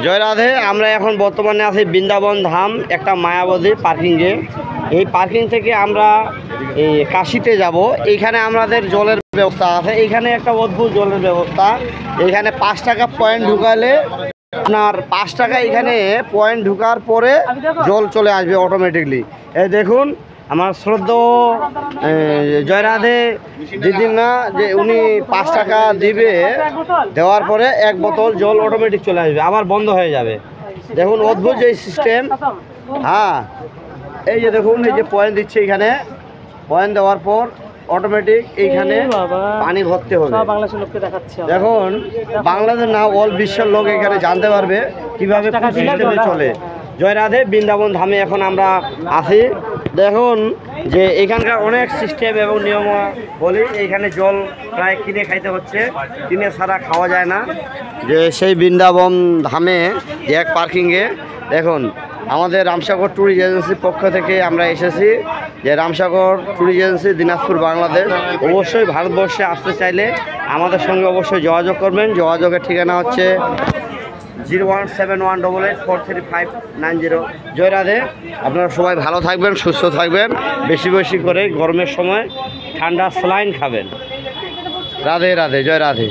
জয় রাধে। আমরা এখন বর্তমানে আছি বৃন্দাবন ধাম একটা মায়াবতী পার্কিংয়ে। এই পার্কিং থেকে আমরা এই কাশিতে যাব। এইখানে আমাদের জলের ব্যবস্থা আছে। এইখানে একটা অদ্ভুত জলের ব্যবস্থা। এখানে 5 টাকা পয়েন্ট ঢুকালে আপনার 5 টাকা এখানে পয়েন্ট ঢুকার পরে জল চলে আসবে অটোমেটিকলি। এই দেখুন আমার শ্রদ্ধা জয় রাধে দিদির না যে উনি 5 টাকা দিবে, দেওয়ার পরে 1 বোতল জল অটোমেটিক চলে আসবে, আবার বন্ধ হয়ে যাবে। দেখুন অদ্ভুত যে সিস্টেম। হ্যাঁ, এই যে দেখুন এই যে পয়েন্ট দিচ্ছে, এখানে পয়েন্ট দেওয়ার পর অটোমেটিক এইখানে পানি ভরতে হবে। দেখুন বাংলাদেশ না অল বিশ্বের লোক এখানে জানতে পারবে কিভাবে সিস্টেমে চলে। জয় রাধে। বৃন্দাবন ধামে এখন আমরা আছি। দেখুন যে এখানকার অনেক সিস্টেম এবং নিয়ম বলি। এইখানে জল প্রায় কিনে খাইতে হচ্ছে, কিনে ছাড়া খাওয়া যায় না। যে সেই বৃন্দাবন ধামে যে এক পার্কিংয়ে দেখুন আমাদের রামসাগর ট্যুরিস্ট এজেন্সির পক্ষ থেকে আমরা এসেছি। যে রামসাগর ট্যুরিস্ট এজেন্সি দিনাজপুর বাংলাদেশ। অবশ্যই ভারতবর্ষে আসতে চাইলে আমাদের সঙ্গে অবশ্যই যোগাযোগ করবেন। যোগাযোগের ঠিকানা হচ্ছে 01718843590। জয় রাধে। আপনারা সবাই ভালো থাকবেন, সুস্থ থাকবেন, বেশি বেশি করে গরমের সময় ঠান্ডা স্যালাইন খাবেন। রাধে রাধে। জয় রাধে।